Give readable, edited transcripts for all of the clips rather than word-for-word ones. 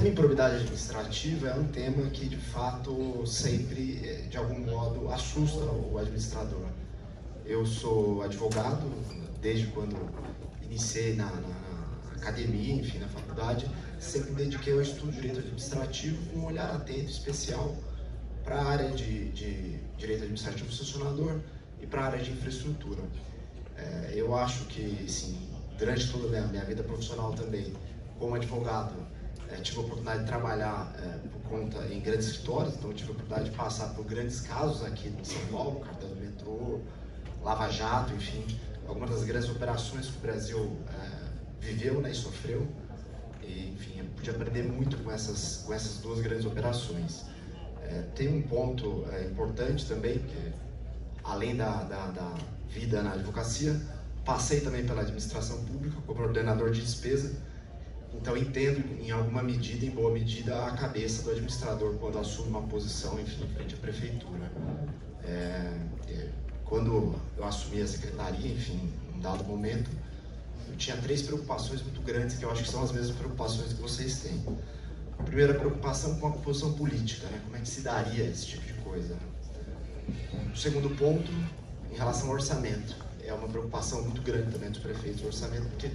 tema improbidade administrativa é um tema que, de fato, sempre, de algum modo, assusta o administrador. Eu sou advogado, desde quando iniciei na academia, enfim, na faculdade, sempre me dediquei ao estudo de direito administrativo com um olhar atento, especial, para a área de direito administrativo do sancionador e para a área de infraestrutura. Eu acho que, sim, durante toda a minha vida profissional também, como advogado, tive a oportunidade de trabalhar por conta em grandes escritórios, então tive a oportunidade de passar por grandes casos aqui em São Paulo, cartão do metrô, Lava Jato, enfim, algumas das grandes operações que o Brasil viveu, né, e sofreu. E, enfim, eu pude aprender muito com essas duas grandes operações. Tem um ponto importante também, que além da vida na advocacia, passei também pela administração pública como ordenador de despesa. Então entendo, em alguma medida, em boa medida, a cabeça do administrador quando assume uma posição, enfim, frente à prefeitura. Quando eu assumi a secretaria, enfim, em um dado momento, eu tinha 3 preocupações muito grandes, que eu acho que são as mesmas preocupações que vocês têm. A primeira preocupação com a composição política, né? Como é que se daria esse tipo de coisa. O segundo ponto, em relação ao orçamento. É uma preocupação muito grande também dos prefeitos, o orçamento, porque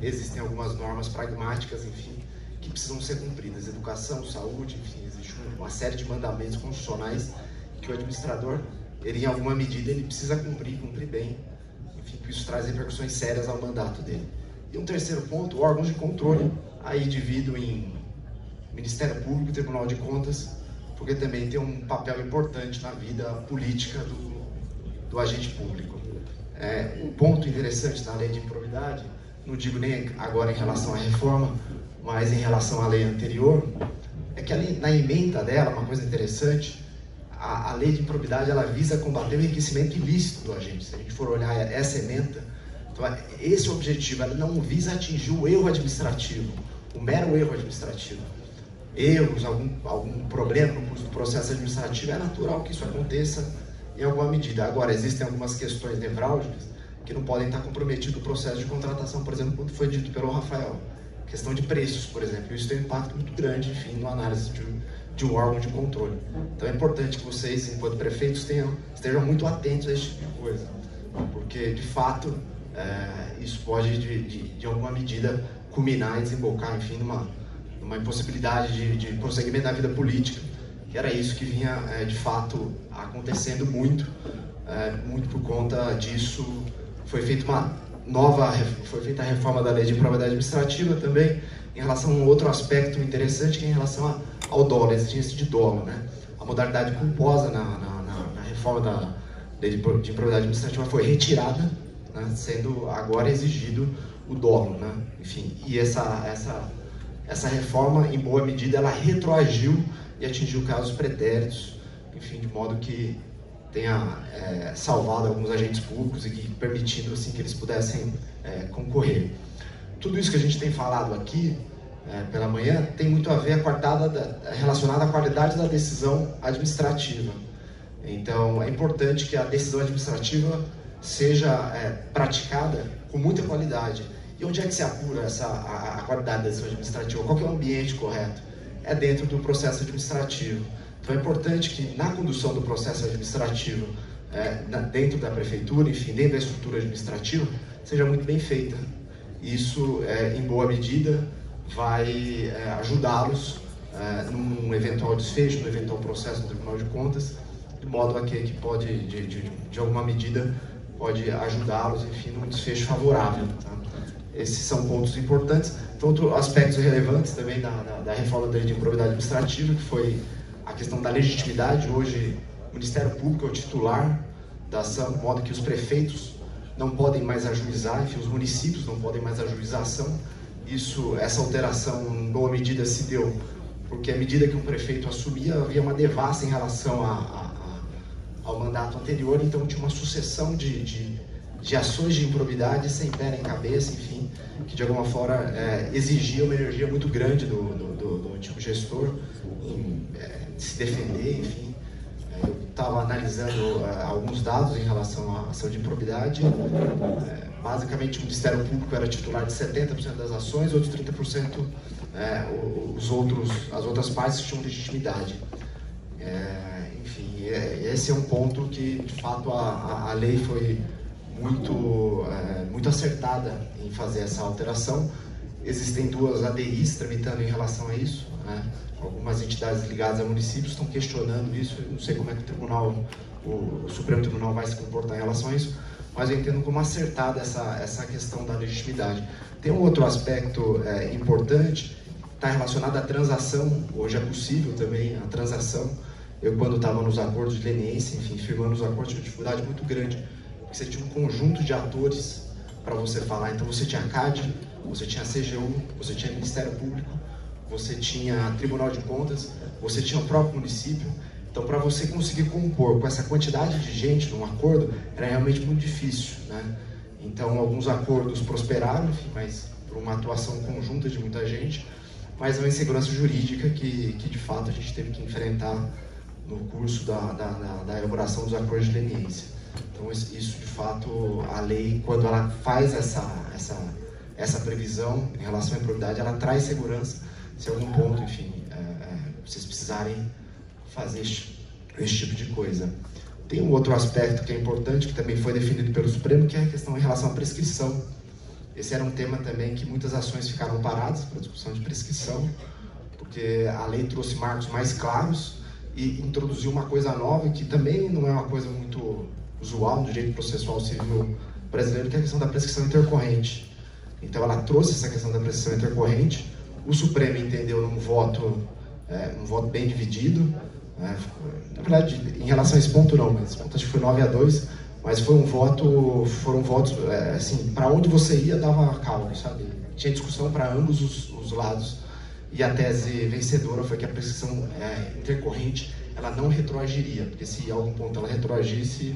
existem algumas normas pragmáticas, enfim, que precisam ser cumpridas. Educação, saúde, enfim, existe uma série de mandamentos constitucionais que o administrador, ele, em alguma medida, ele precisa cumprir bem. Enfim, que isso traz repercussões sérias ao mandato dele. E um terceiro ponto, órgãos de controle, aí divido em Ministério Público e Tribunal de Contas, porque também tem um papel importante na vida política do agente público. Um ponto interessante na lei de improbidade, não digo nem agora em relação à reforma, mas em relação à lei anterior, é que ali, na emenda dela, uma coisa interessante, a lei de improbidade ela visa combater o enriquecimento ilícito do agente. Se a gente for olhar essa emenda, então, esse objetivo, ela não visa atingir o erro administrativo, o mero erro administrativo. Erros, algum problema no curso do processo administrativo, é natural que isso aconteça em alguma medida. Agora, existem algumas questões nevrálgicas que não podem estar comprometidas no processo de contratação, por exemplo, como foi dito pelo Rafael. Questão de preços, por exemplo, isso tem um impacto muito grande, enfim, na análise de um órgão de controle. Então é importante que vocês, enquanto prefeitos, estejam muito atentos a esse tipo de coisa, porque, de fato, isso pode, de alguma medida, culminar e desembocar, enfim, numa impossibilidade de prosseguimento da vida política, que era isso que vinha, de fato, acontecendo muito por conta disso. Foi feita a reforma da lei de improbidade administrativa também, em relação a um outro aspecto interessante, que é em relação ao dolo, a exigência de dolo, né? A modalidade culposa na reforma da lei de improbidade administrativa foi retirada, né? Sendo agora exigido o dolo, né? Enfim, e essa reforma, em boa medida, ela retroagiu e atingiu casos pretéritos, enfim, de modo que tenha salvado alguns agentes públicos e permitindo assim, que eles pudessem concorrer. Tudo isso que a gente tem falado aqui pela manhã tem muito a ver relacionado à qualidade da decisão administrativa. Então, é importante que a decisão administrativa seja praticada com muita qualidade. E onde é que se apura a qualidade da decisão administrativa? Qual que é o ambiente correto? É dentro do processo administrativo. Então é importante que na condução do processo administrativo, dentro da prefeitura, enfim, dentro da estrutura administrativa, seja muito bem feita. Isso, em boa medida, vai ajudá-los num eventual desfecho, num eventual processo no Tribunal de Contas, de modo a que pode, de alguma medida, pode ajudá-los, enfim, num desfecho favorável. Tá? Esses são pontos importantes. Então, outros aspectos relevantes também da reforma da lei de improbidade administrativa, que foi a questão da legitimidade. Hoje, o Ministério Público é o titular da ação, de modo que os prefeitos não podem mais ajuizar, enfim, os municípios não podem mais ajuizar a ação. Essa alteração, em boa medida, se deu porque, à medida que um prefeito assumia, havia uma devassa em relação ao mandato anterior, então tinha uma sucessão de ações de improbidade sem pé nem cabeça, enfim, que de alguma forma exigia uma energia muito grande do antigo gestor em se defender, enfim. Eu estava analisando alguns dados em relação à ação de improbidade. Basicamente, o Ministério Público era titular de 70% das ações, outros 30% as outras partes que tinham legitimidade. Enfim, esse é um ponto que, de fato, a lei foi muito acertada em fazer essa alteração. Existem 2 ADIs tramitando em relação a isso, né? Algumas entidades ligadas a municípios estão questionando isso. Eu não sei como é que o Supremo Tribunal vai se comportar em relação a isso, mas eu entendo como acertada essa questão da legitimidade. Tem um outro aspecto importante, está relacionado à transação. Hoje é possível também a transação. Eu, quando estava nos acordos de leniência, enfim, firmando os acordos, tinha uma dificuldade muito grande, porque você tinha um conjunto de atores para você falar. Então, você tinha a CAD, você tinha a CGU, você tinha o Ministério Público, você tinha Tribunal de Contas, você tinha o próprio município. Então, para você conseguir compor com essa quantidade de gente num acordo, era realmente muito difícil, né? Então, alguns acordos prosperaram, enfim, mas por uma atuação conjunta de muita gente, mas uma insegurança jurídica que de fato a gente teve que enfrentar no curso da elaboração dos acordos de leniência. Então, isso de fato, a lei, quando ela faz essa previsão em relação à improbidade, ela traz segurança se em algum ponto, enfim, vocês precisarem fazer esse tipo de coisa. Tem um outro aspecto que é importante, que também foi definido pelo Supremo, que é a questão em relação à prescrição. Esse era um tema também que muitas ações ficaram paradas para discussão de prescrição, porque a lei trouxe marcos mais claros e introduziu uma coisa nova, que também não é uma coisa muito usual no direito processual civil brasileiro, que é a questão da prescrição intercorrente. Então, ela trouxe essa questão da prescrição intercorrente. O Supremo entendeu num voto bem dividido. Na verdade, em relação a esse ponto não, mas esse ponto acho que foi 9-2, mas foram votos, assim, para onde você ia dava caldo, sabe? Tinha discussão para ambos os lados, e a tese vencedora foi que a prescrição intercorrente, ela não retroagiria, porque se em algum ponto ela retroagisse,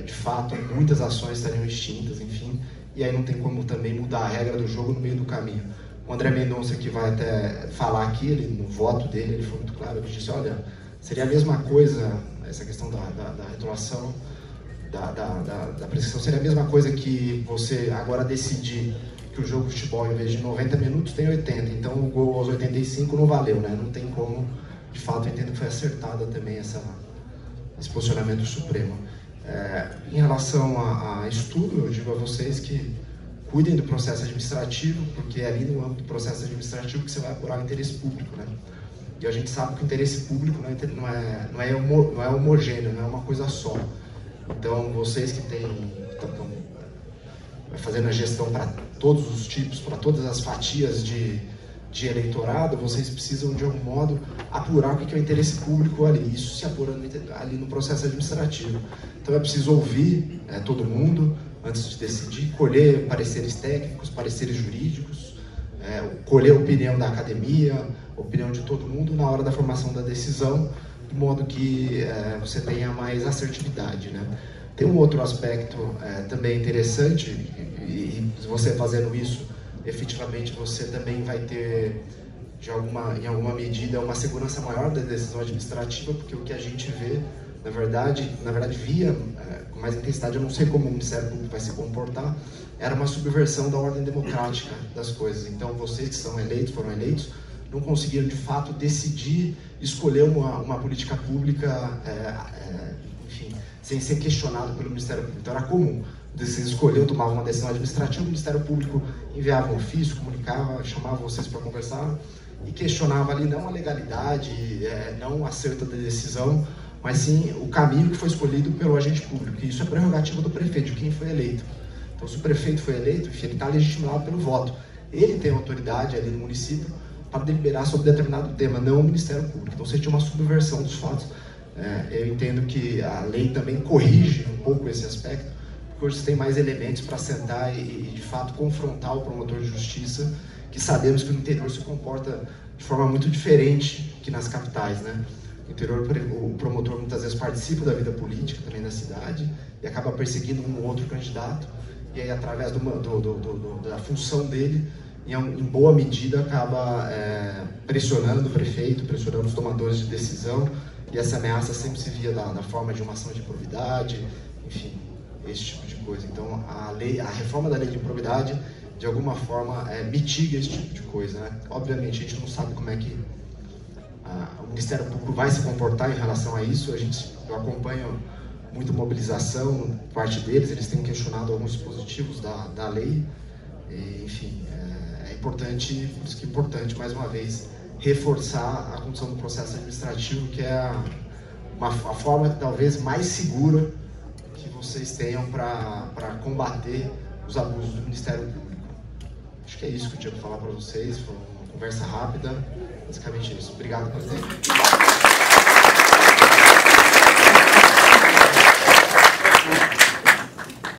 de fato, muitas ações estariam extintas, enfim, e aí não tem como também mudar a regra do jogo no meio do caminho. O André Mendonça, que vai até falar aqui, no voto dele, ele foi muito claro, ele disse, olha, seria a mesma coisa, essa questão da retroação, da prescrição, seria a mesma coisa que você agora decidir que o jogo de futebol, em vez de 90 minutos, tem 80, então o gol aos 85 não valeu, né? Não tem como, de fato, eu entendo que foi acertada também esse posicionamento do Supremo. Em relação a estudo, eu digo a vocês que cuidem do processo administrativo, porque é ali no âmbito do processo administrativo que você vai apurar o interesse público, né? E a gente sabe que o interesse público não é homogêneo, não é uma coisa só. Então, vocês que estão fazendo a gestão para todos os tipos, para todas as fatias de eleitorado, vocês precisam, de algum modo, apurar o que é o interesse público ali, isso se apurando ali no processo administrativo. Então, é preciso ouvir todo mundo antes de decidir, colher pareceres técnicos, pareceres jurídicos, colher a opinião da academia, a opinião de todo mundo na hora da formação da decisão, de modo que você tenha mais assertividade, né? Tem um outro aspecto também interessante, e você fazendo isso, efetivamente você também vai ter, em alguma medida, uma segurança maior da decisão administrativa, porque o que a gente vê, na verdade via com mais intensidade, eu não sei como o Ministério Público vai se comportar, era uma subversão da ordem democrática das coisas. Então, vocês que foram eleitos, não conseguiram, de fato, decidir, escolher uma política pública, enfim, sem ser questionado pelo Ministério Público. Então, era comum. Vocês escolheram, tomavam uma decisão administrativa, o Ministério Público enviava um ofício, comunicava, chamava vocês para conversar e questionava ali não a legalidade, não o acerto da decisão, mas sim o caminho que foi escolhido pelo agente público. E isso é prerrogativa do prefeito, de quem foi eleito. Então, se o prefeito foi eleito, enfim, ele está legitimado pelo voto. Ele tem autoridade ali no município para deliberar sobre determinado tema, não o Ministério Público. Então, você tinha uma subversão dos fatos. Eu entendo que a lei também corrige um pouco esse aspecto, porque hoje você tem mais elementos para sentar e, de fato, confrontar o promotor de justiça, que sabemos que no interior se comporta de forma muito diferente que nas capitais, né? No interior, o promotor muitas vezes participa da vida política também da cidade e acaba perseguindo um ou outro candidato, e aí, através da função dele, em boa medida, acaba pressionando o prefeito, pressionando os tomadores de decisão, e essa ameaça sempre se via na forma de uma ação de improbidade, enfim, esse tipo de coisa. Então, a reforma da lei de improbidade, de alguma forma, mitiga esse tipo de coisa, né? Obviamente, a gente não sabe como é que o Ministério Público vai se comportar em relação a isso. Eu acompanho muita mobilização por parte deles, eles têm questionado alguns dispositivos da lei. E, enfim, é importante, por isso que é importante, mais uma vez, reforçar a condução do processo administrativo, que é a forma talvez mais segura que vocês tenham para combater os abusos do Ministério Público. Acho que é isso que eu tinha para falar para vocês, foi uma conversa rápida, basicamente isso. Obrigado, presidente.